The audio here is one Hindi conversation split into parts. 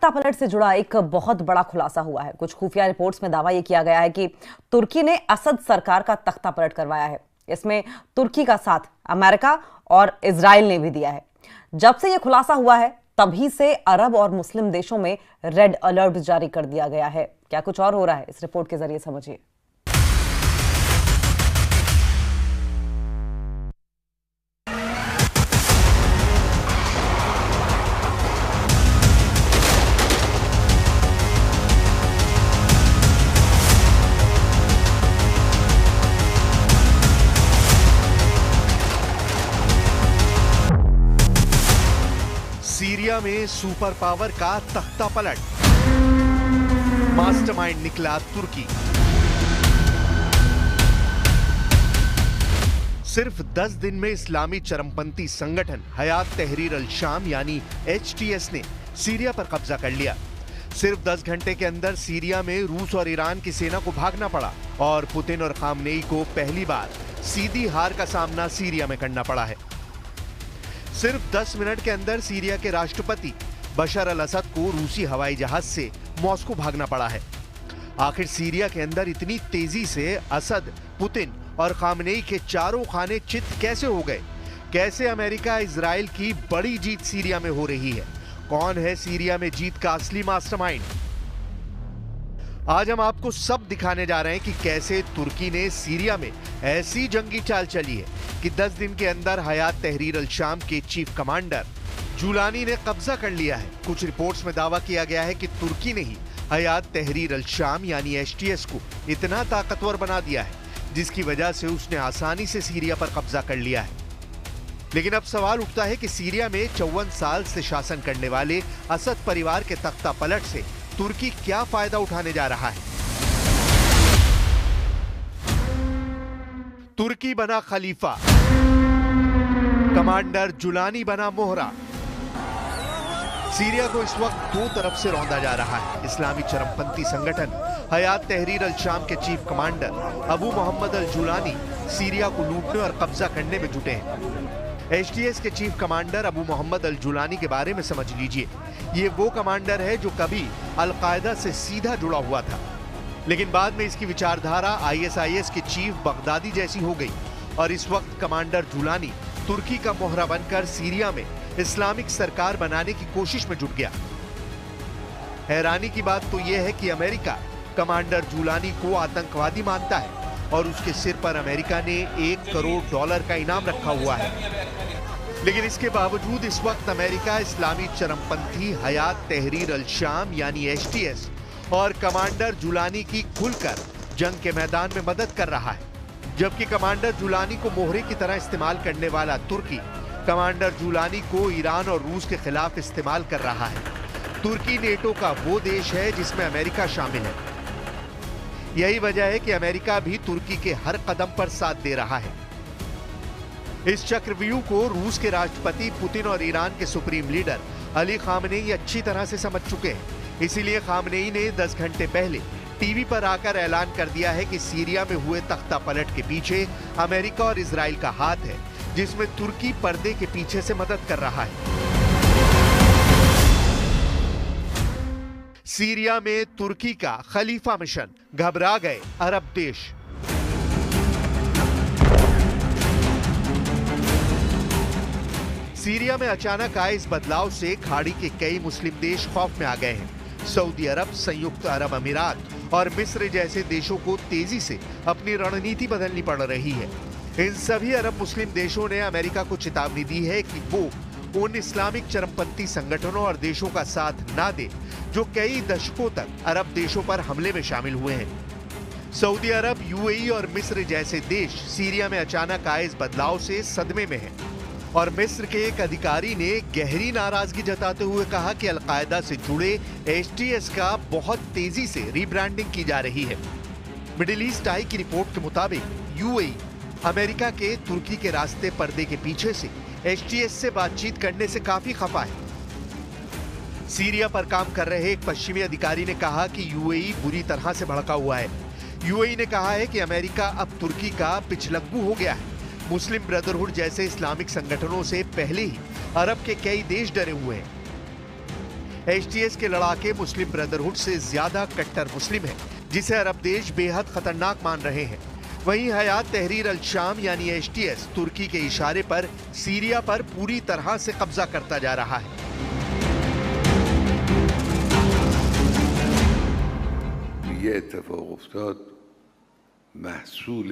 तख्तापलट से जुड़ा एक बहुत बड़ा खुलासा हुआ है। कुछ खुफिया रिपोर्ट्स में दावा यह किया गया है कि तुर्की ने असद सरकार का तख्तापलट करवाया है। इसमें तुर्की का साथ अमेरिका और इजराइल ने भी दिया है। जब से यह खुलासा हुआ है तभी से अरब और मुस्लिम देशों में रेड अलर्ट जारी कर दिया गया है। क्या कुछ और हो रहा है, इस रिपोर्ट के जरिए समझिए। सीरिया में सुपर पावर का तख्ता पलट, मास्टरमाइंड निकला तुर्की। सिर्फ 10 दिन में इस्लामी चरमपंथी संगठन हयात तहरीर अल शाम यानी HTS ने सीरिया पर कब्जा कर लिया। सिर्फ 10 घंटे के अंदर सीरिया में रूस और ईरान की सेना को भागना पड़ा और पुतिन और खामनेई को पहली बार सीधी हार का सामना सीरिया में करना पड़ा है। सिर्फ 10 मिनट के अंदर सीरिया के राष्ट्रपति बशर अल असद को रूसी हवाई जहाज से मॉस्को भागना पड़ा है। आखिर सीरिया के अंदर इतनी तेजी से असद, पुतिन और खामनेई के चारों खाने चित कैसे हो गए? कैसे अमेरिका इजराइल की बड़ी जीत सीरिया में हो रही है? कौन है सीरिया में जीत का असली मास्टरमाइंड? आज हम आपको सब दिखाने जा रहे हैं कि कैसे तुर्की ने सीरिया में ऐसी जंगी चाल चली है कि 10 दिन के अंदर हयात तहरीर अल शाम के चीफ कमांडर जुलानी ने कब्जा कर लिया है। कुछ रिपोर्ट्स में दावा किया गया है कि तुर्की ने ही हयात तहरीर अल शाम यानी HTS को इतना ताकतवर बना दिया है जिसकी वजह से उसने आसानी से सीरिया पर कब्जा कर लिया है। लेकिन अब सवाल उठता है कि सीरिया में 54 साल से शासन करने वाले असद परिवार के तख्ता पलट से तुर्की क्या फायदा उठाने जा रहा है? तुर्की बना खलीफा, कमांडर जुलानी बना मोहरा। सीरिया को इस वक्त दो तरफ से रौंदा जा रहा है। इस्लामी चरमपंथी संगठन हयात तहरीर अल शाम के चीफ कमांडर अबू मोहम्मद अल जुलानी सीरिया को लूटने और कब्जा करने में जुटे हैं। HTS के चीफ कमांडर अबू मोहम्मद अल जुलानी के बारे में समझ लीजिए। ये वो कमांडर है जो कभी अल-कायदा से सीधा जुड़ा हुआ था, लेकिन बाद में इसकी विचारधारा ISIS के चीफ बगदादी जैसी हो गई और इस वक्त कमांडर जुलानी तुर्की का मोहरा बनकर सीरिया में इस्लामिक सरकार बनाने की कोशिश में जुट गया। हैरानी की बात तो यह है कि अमेरिका कमांडर जुलानी को आतंकवादी मानता है और उसके सिर पर अमेरिका ने $1 करोड़ का इनाम रखा हुआ है। लेकिन इसके बावजूद इस वक्त अमेरिका इस्लामी चरमपंथी हयात तहरीर अल शाम यानी HTS और कमांडर जुलानी की खुलकर जंग के मैदान में मदद कर रहा है, जबकि कमांडर जुलानी को मोहरे की तरह इस्तेमाल करने वाला तुर्की कमांडर जुलानी को ईरान और रूस के खिलाफ इस्तेमाल कर रहा है। तुर्की नेटो का वो देश है जिसमें अमेरिका शामिल है। यही वजह है कि अमेरिका भी तुर्की के हर कदम पर साथ दे रहा है। इस चक्रव्यूह को रूस के राष्ट्रपति पुतिन और ईरान के सुप्रीम लीडर अली खामनेई अच्छी तरह से समझ चुके हैं। इसीलिए खामनेई ने 10 घंटे पहले टीवी पर आकर ऐलान कर दिया है कि सीरिया में हुए तख्ता पलट के पीछे अमेरिका और इजराइल का हाथ है, जिसमें तुर्की पर्दे के पीछे से मदद कर रहा है। सीरिया में तुर्की का खलीफा मिशन, घबरा गए अरब देश। सीरिया में अचानक आए इस बदलाव से खाड़ी के कई मुस्लिम देश खौफ में आ गए हैं। सऊदी अरब, संयुक्त अरब अमीरात और मिस्र जैसे देशों को तेजी से अपनी रणनीति बदलनी पड़ रही है। इन सभी अरब मुस्लिम देशों ने अमेरिका को चेतावनी दी है कि वो उन इस्लामिक चरमपंथी संगठनों और देशों का साथ ना दे जो कई दशकों तक अरब देशों पर हमले में शामिल हुए हैं। सऊदी अरब, UAE और मिस्र जैसे देश सीरिया में अचानक आए इस बदलाव से सदमे में हैं और मिस्र के एक अधिकारी ने गहरी नाराजगी जताते हुए कहा कि अल-कायदा से जुड़े HTS का बहुत तेजी से रीब्रांडिंग की जा रही है। मिडिल ईस्ट आई की रिपोर्ट के मुताबिक UAE अमेरिका के तुर्की के रास्ते पर्दे के पीछे से HTS से बातचीत करने से काफी खफा है। सीरिया पर काम कर रहे एक पश्चिमी अधिकारी ने कहा कि UAE बुरी तरह से भड़का हुआ है। UAE ने कहा है कि अमेरिका अब तुर्की का पिछलग्गू हो गया है। मुस्लिम ब्रदरहुड जैसे इस्लामिक संगठनों से पहले ही अरब के कई देश डरे हुए हैं। एचटीएस के लड़ाके मुस्लिम ब्रदरहुड से ज्यादा कट्टर मुस्लिम हैं, जिसे अरब देश बेहद खतरनाक मान रहे हैं। वहीं हयात तहरीर अल शाम यानी एचटीएस तुर्की के इशारे पर सीरिया पर पूरी तरह से कब्जा करता जा रहा है। ये इत्तेफाक उफ्ताद महसूल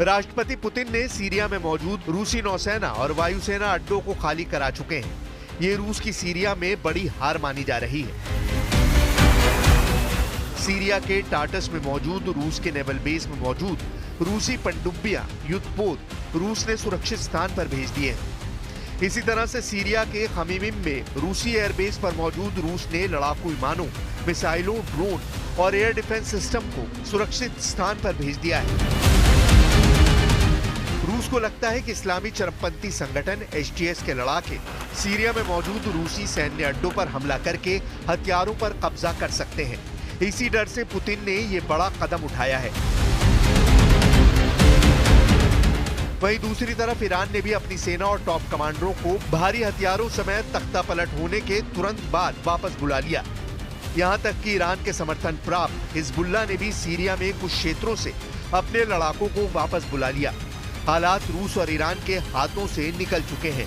राष्ट्रपति पुतिन ने सीरिया में मौजूद रूसी नौसेना और वायुसेना अड्डों को खाली करा चुके हैं। ये रूस की सीरिया में बड़ी हार मानी जा रही है। सीरिया के टाटस में मौजूद रूस के नेवल बेस में मौजूद रूसी पनडुब्बियां, युद्धपोत रूस ने सुरक्षित स्थान पर भेज दिए हैं। इसी तरह से सीरिया के खमीमिम में रूसी एयरबेस पर मौजूद रूस ने लड़ाकू विमानों, मिसाइलों, ड्रोन और एयर डिफेंस सिस्टम को सुरक्षित स्थान पर भेज दिया है। रूस को लगता है कि इस्लामी चरमपंथी संगठन एचटीएस के लड़ाके सीरिया में मौजूद रूसी सैन्य अड्डों पर हमला करके हथियारों पर कब्जा कर सकते हैं। इसी डर से पुतिन ने ये बड़ा कदम उठाया है। वहीं दूसरी तरफ ईरान ने भी अपनी सेना और टॉप कमांडरों को भारी हथियारों समेत तख्तापलट होने के तुरंत बाद वापस बुला लिया। यहां तक कि ईरान के समर्थन प्राप्त हिजबुल्लाह ने भी सीरिया में कुछ क्षेत्रों से अपने लड़ाकों को वापस बुला लिया। हालात रूस और ईरान के हाथों से निकल चुके हैं।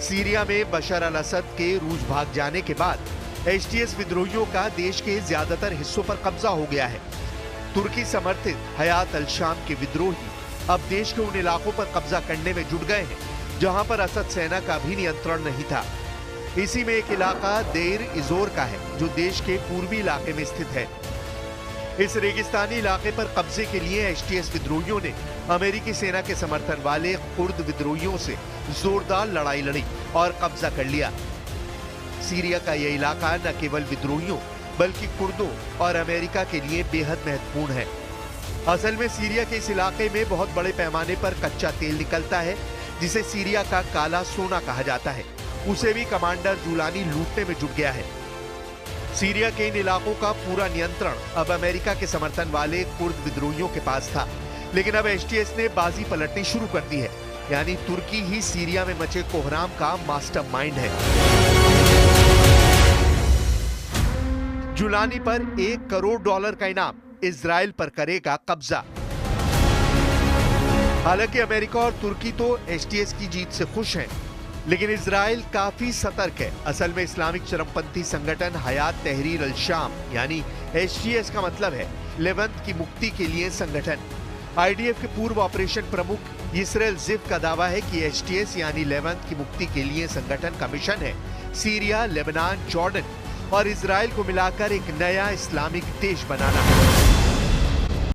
सीरिया में बशर अल असद के रूस भाग जाने के बाद एचटीएस विद्रोहियों का देश के ज्यादातर हिस्सों पर कब्जा हो गया है। तुर्की समर्थित हयात अल शाम के विद्रोही अब देश के उन इलाकों पर कब्जा करने में जुट गए हैं जहां पर असद सेना का भी नियंत्रण नहीं था। इसी में एक इलाका देर इजोर का है जो देश के पूर्वी इलाके में स्थित है। इस रेगिस्तानी इलाके पर कब्जे के लिए एचटीएस विद्रोहियों ने अमेरिकी सेना के समर्थन वाले कुर्द विद्रोहियों से जोरदार लड़ाई लड़ी और कब्जा कर लिया। सीरिया का यह इलाका न केवल विद्रोहियों बल्कि कुर्दों और अमेरिका के लिए बेहद महत्वपूर्ण है। असल में सीरिया के इस इलाके में बहुत बड़े पैमाने पर कच्चा तेल निकलता है जिसे सीरिया का काला सोना कहा जाता है। उसे भी कमांडर जुलानी लूटने में जुट गया है। सीरिया के इन इलाकों का पूरा नियंत्रण अब अमेरिका के समर्थन वाले कुर्द विद्रोहियों के पास था, लेकिन अब एचटीएस ने बाजी पलटनी शुरू कर दी है। यानी तुर्की ही सीरिया में मचे कोहराम का मास्टरमाइंड है। जुलानी पर $1 करोड़ का इनाम, इजराइल पर करेगा कब्जा। हालांकि अमेरिका और तुर्की तो एचटीएस की जीत से खुश हैं, लेकिन इजराइल काफी सतर्क है। असल में इस्लामिक चरमपंथी संगठन हयात तहरीर अल शाम यानी एचटीएस का मतलब है लेवंत की मुक्ति के लिए संगठन। आईडीएफ के पूर्व ऑपरेशन प्रमुख इसराइल जिफ का दावा है कि एचटीएस यानी लेवंत की मुक्ति के लिए संगठन का मिशन है सीरिया, लेबनान, जॉर्डन और इजराइल को मिलाकर एक नया इस्लामिक देश बनाना।